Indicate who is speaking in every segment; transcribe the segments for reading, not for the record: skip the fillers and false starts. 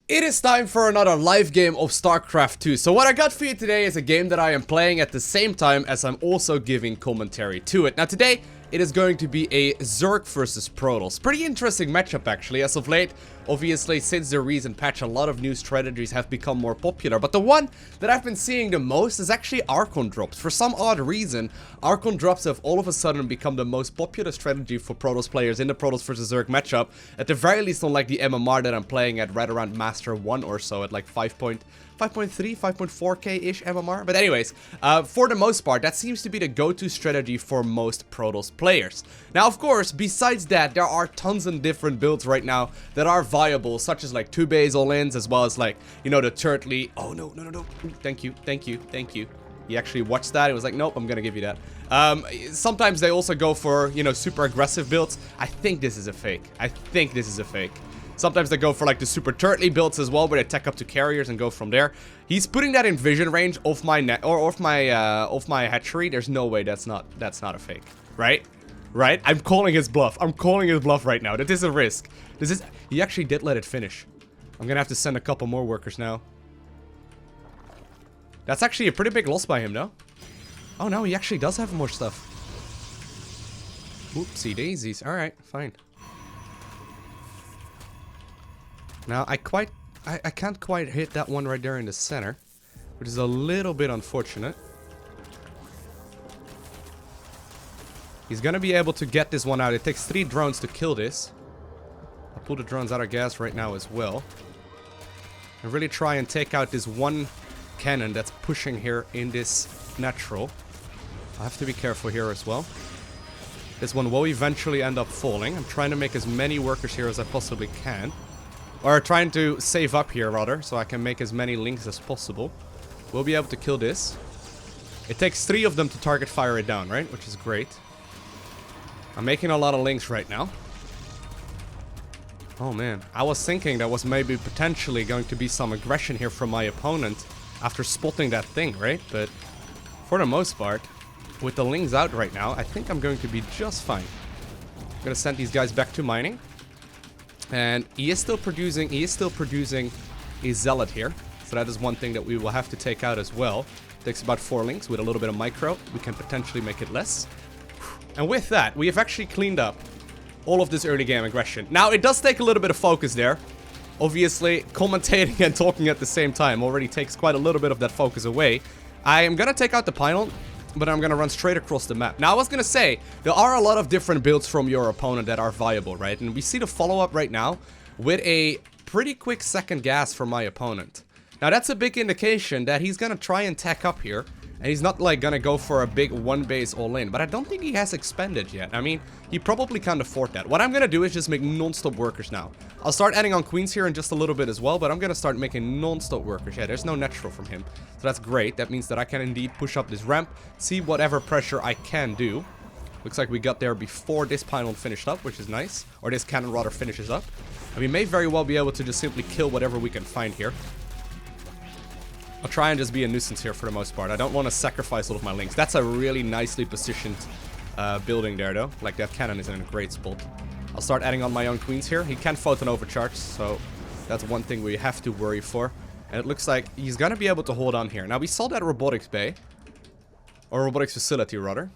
Speaker 1: It is time for another live game of StarCraft 2. So what I got for you today is a game that I am playing at the same time as I'm also giving commentary to it. Now today, it is going to be a Zerg versus Protoss. Pretty interesting matchup actually as of late. Obviously, since the recent patch, a lot of new strategies have become more popular. But the one that I've been seeing the most is actually Archon drops. For some odd reason, Archon drops have all of a sudden become the most popular strategy for Protoss players in the Protoss versus Zerg matchup. At the very least on like the MMR that I'm playing at right around Master 1 or so at like 5.3, 5.4k-ish MMR. But anyways, for the most part, that seems to be the go-to strategy for most Protoss players. Now, of course, besides that, there are tons of different builds right now that are viable, such as like 2 base all-ins, as well as like, you know, the turtley. Oh, no. Ooh, thank you. He actually watched that. He was like, nope, I'm gonna give you that. Sometimes they also go for, you know, super aggressive builds. I think this is a fake. Sometimes they go for like the super turtley builds as well, where they tech up to carriers and go from there. He's putting that in vision range of my net or off my hatchery. There's no way that's not a fake, right? Right? I'm calling his bluff. Right now. That is a risk. He actually did let it finish. I'm gonna have to send a couple more workers now. That's actually a pretty big loss by him, no? Oh no, he actually does have more stuff. Oopsie daisies. Alright, fine. Now, I can't quite hit that one right there in the center, which is a little bit unfortunate. He's gonna be able to get this one out. It takes 3 drones to kill this. I'll pull the drones out of gas right now as well. And really try and take out this one cannon that's pushing here in this natural. I have to be careful here as well. This one will eventually end up falling. I'm trying to make as many workers here as I possibly can. Or trying to save up here, rather, so I can make as many links as possible. We'll be able to kill this. It takes 3 of them to target fire it down, right? Which is great. I'm making a lot of links right now. Oh man, I was thinking there was maybe potentially going to be some aggression here from my opponent after spotting that thing, right? But for the most part, with the links out right now, I think I'm going to be just fine. I'm gonna send these guys back to mining. And he is still producing a zealot here. So that is one thing that we will have to take out as well. Takes about 4 links with a little bit of micro. We can potentially make it less. And with that, we have actually cleaned up all of this early game aggression. Now, it does take a little bit of focus there. Obviously, commentating and talking at the same time already takes quite a little bit of that focus away. I am gonna take out the pylon, but I'm gonna run straight across the map. Now, I was gonna say, there are a lot of different builds from your opponent that are viable, right? And we see the follow-up right now with a pretty quick second gas from my opponent. Now, that's a big indication that he's gonna try and tech up here. And he's not, like, gonna go for a big one base all-in. But I don't think he has expanded yet. I mean, he probably can't afford that. What I'm gonna do is just make non-stop workers now. I'll start adding on queens here in just a little bit as well. But I'm gonna start making non-stop workers. Yeah, there's no natural from him. So that's great. That means that I can indeed push up this ramp. See whatever pressure I can do. Looks like we got there before this pylon finished up, which is nice. Or this cannon rather finishes up. And we may very well be able to just simply kill whatever we can find here. I'll try and just be a nuisance here for the most part. I don't want to sacrifice all of my links. That's a really nicely positioned building there, though. Like, that cannon is in a great spot. I'll start adding on my own queens here. He can photon overcharge, so that's one thing we have to worry for. And it looks like he's going to be able to hold on here. Now, we saw that robotics bay. Or robotics facility, rather.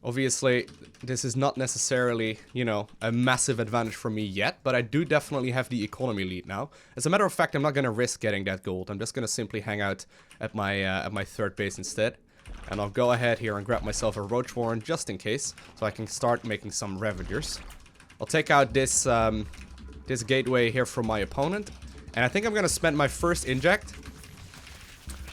Speaker 1: Obviously, this is not necessarily, you know, a massive advantage for me yet, but I do definitely have the economy lead now. As a matter of fact, I'm not going to risk getting that gold. I'm just going to simply hang out at my third base instead. And I'll go ahead here and grab myself a Roach Warren just in case, so I can start making some Ravagers. I'll take out this, this gateway here from my opponent, and I think I'm going to spend my first inject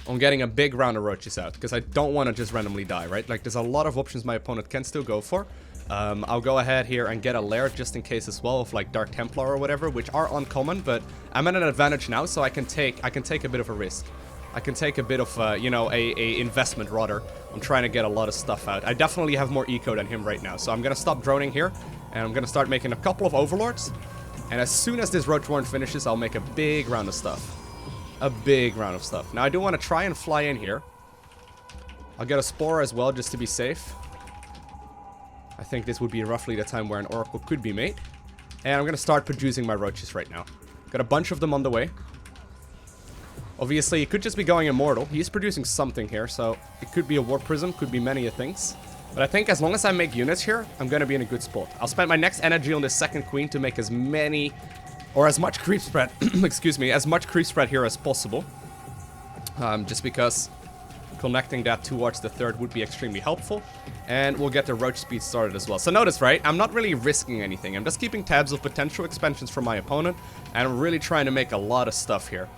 Speaker 1: on getting a big round of roaches out, because I don't want to just randomly die, right? Like, there's a lot of options my opponent can still go for. I'll go ahead here and get a lair just in case as well of like Dark Templar or whatever, which are uncommon, but I'm at an advantage now, so I can take a bit of a risk. I can take a bit of, you know, a investment rather. I'm trying to get a lot of stuff out. I definitely have more eco than him right now, so I'm gonna stop droning here, and I'm gonna start making a couple of overlords. And as soon as this Roach Warren finishes, I'll make a big round of stuff. A big round of stuff. Now, I do want to try and fly in here. I'll get a Spore as well, just to be safe. I think this would be roughly the time where an Oracle could be made. And I'm going to start producing my roaches right now. Got a bunch of them on the way. Obviously, he could just be going immortal. He's producing something here, so it could be a warp prism, could be many things. But I think as long as I make units here, I'm gonna be in a good spot. I'll spend my next energy on this second queen to make as many, or as much creep spread, excuse me, as much creep spread here as possible. Just because connecting that towards the third would be extremely helpful. And we'll get the roach speed started as well. So notice, right, I'm not really risking anything. I'm just keeping tabs of potential expansions from my opponent. And I'm really trying to make a lot of stuff here.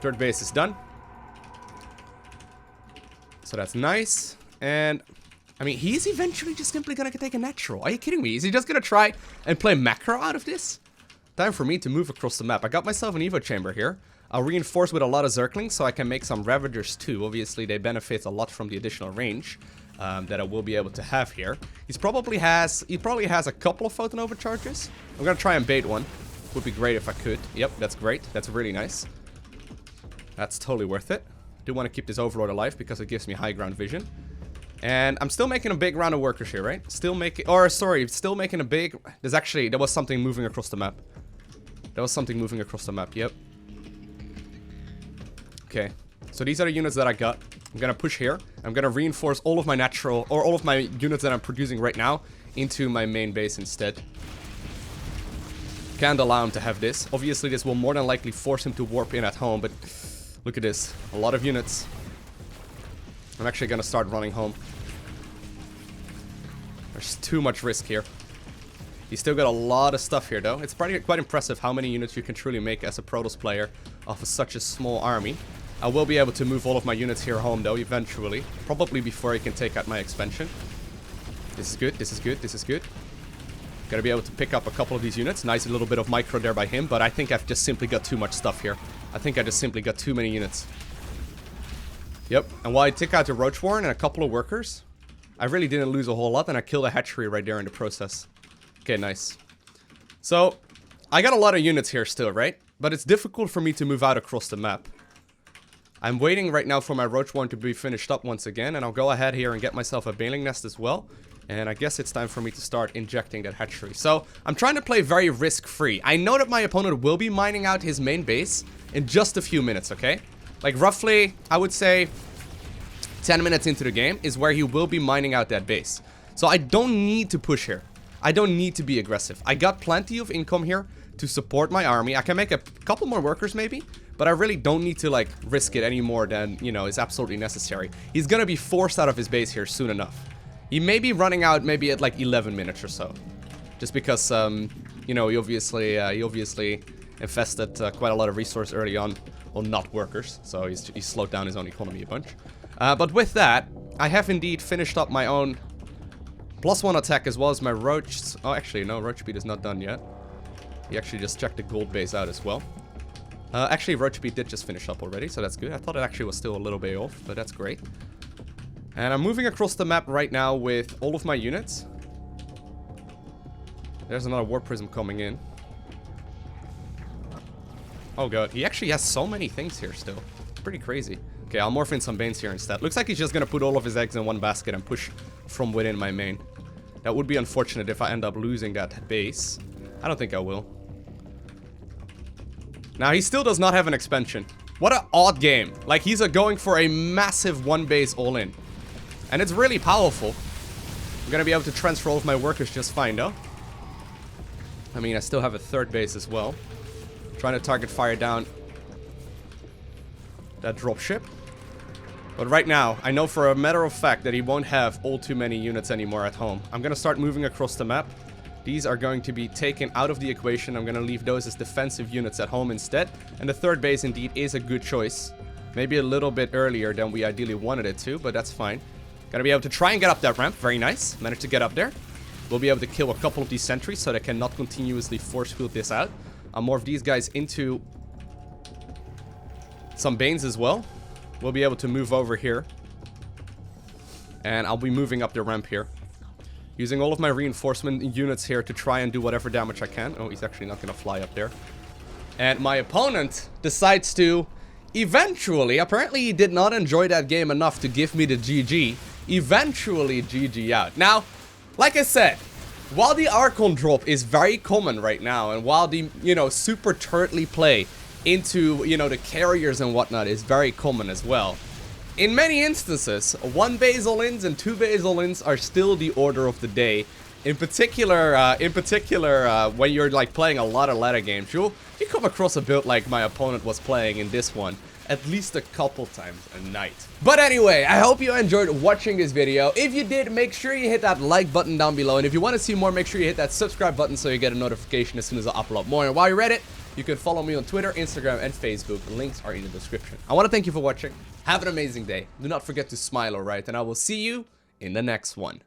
Speaker 1: Third base is done. So that's nice. And I mean, he's eventually just simply gonna take a natural. Are you kidding me? Is he just gonna try and play macro out of this? Time for me to move across the map. I got myself an Evo chamber here. I'll reinforce with a lot of Zerglings so I can make some Ravagers too. Obviously, they benefit a lot from the additional range that I will be able to have here. He probably has a couple of photon overcharges. I'm gonna try and bait one. Would be great if I could. Yep, that's great. That's really nice. That's totally worth it. Do want to keep this Overlord alive because it gives me high ground vision. And I'm still making a big round of workers here, right? Still making a big... There was something moving across the map. Yep. Okay. So these are the units that I got. I'm gonna push here. I'm gonna reinforce all of my all of my units that I'm producing right now into my main base instead. Can't allow him to have this. Obviously, this will more than likely force him to warp in at home, but look at this. A lot of units. I'm actually gonna start running home. There's too much risk here. He's still got a lot of stuff here, though. It's quite impressive how many units you can truly make as a Protoss player off of such a small army. I will be able to move all of my units here home, though, eventually. Probably before he can take out my expansion. This is good, this is good, this is good. Gotta be able to pick up a couple of these units. Nice little bit of micro there by him, but I think I've just simply got too much stuff here. I think I just simply got too many units. Yep, and while I took out the Roach Warren and a couple of workers, I really didn't lose a whole lot, and I killed a hatchery right there in the process. Okay, nice. So, I got a lot of units here still, right? But it's difficult for me to move out across the map. I'm waiting right now for my Roach Warren to be finished up once again, and I'll go ahead here and get myself a Baling Nest as well. And I guess it's time for me to start injecting that hatchery. So, I'm trying to play very risk-free. I know that my opponent will be mining out his main base in just a few minutes, okay? Like, roughly, I would say 10 minutes into the game is where he will be mining out that base. So, I don't need to push here. I don't need to be aggressive. I got plenty of income here to support my army. I can make a couple more workers, maybe. But I really don't need to, like, risk it any more than, you know, is absolutely necessary. He's gonna be forced out of his base here soon enough. He may be running out maybe at like 11 minutes or so. Just because, you know, he obviously invested quite a lot of resource early on not workers. So he's slowed down his own economy a bunch. But with that, I have indeed finished up my own +1 attack as well as my roach. Oh, actually, no, roach speed is not done yet. He actually just checked the gold base out as well. Actually, roach speed did just finish up already, so that's good. I thought it actually was still a little bit off, but that's great. And I'm moving across the map right now with all of my units. There's another warp prism coming in. Oh god, he actually has so many things here still. Pretty crazy. Okay, I'll morph in some Banes here instead. Looks like he's just gonna put all of his eggs in one basket and push from within my main. That would be unfortunate if I end up losing that base. I don't think I will. Now, he still does not have an expansion. What an odd game. Like, he's going for a massive one base all-in. And it's really powerful. I'm gonna be able to transfer all of my workers just fine, though. I mean, I still have a third base as well. Trying to target fire down that dropship. But right now, I know for a matter of fact that he won't have all too many units anymore at home. I'm gonna start moving across the map. These are going to be taken out of the equation. I'm gonna leave those as defensive units at home instead. And the third base indeed is a good choice. Maybe a little bit earlier than we ideally wanted it to, but that's fine. Gotta be able to try and get up that ramp. Very nice. Managed to get up there. We'll be able to kill a couple of these sentries so they cannot continuously force field this out. I'll morph these guys into some Banes as well. We'll be able to move over here. And I'll be moving up the ramp here. Using all of my reinforcement units here to try and do whatever damage I can. Oh, he's actually not going to fly up there. And my opponent decides to eventually, apparently he did not enjoy that game enough to give me the GG. Eventually GG out. Now, like I said, While the Archon drop is very common right now, and while the, you know, super turtly play into, you know, the carriers and whatnot is very common as well, in many instances, 1 basal ins and 2 basal ins are still the order of the day. In particular, when you're like playing a lot of ladder games, you come across a build like my opponent was playing in this one at least a couple times a night. But anyway, I hope you enjoyed watching this video. If you did, make sure you hit that like button down below, and if you want to see more, make sure you hit that subscribe button so you get a notification as soon as I upload more. And while you're at it, you can follow me on Twitter, Instagram, and Facebook. The links are in the description. I want to thank you for watching. Have an amazing day. Do not forget to smile, alright? And I will see you in the next one.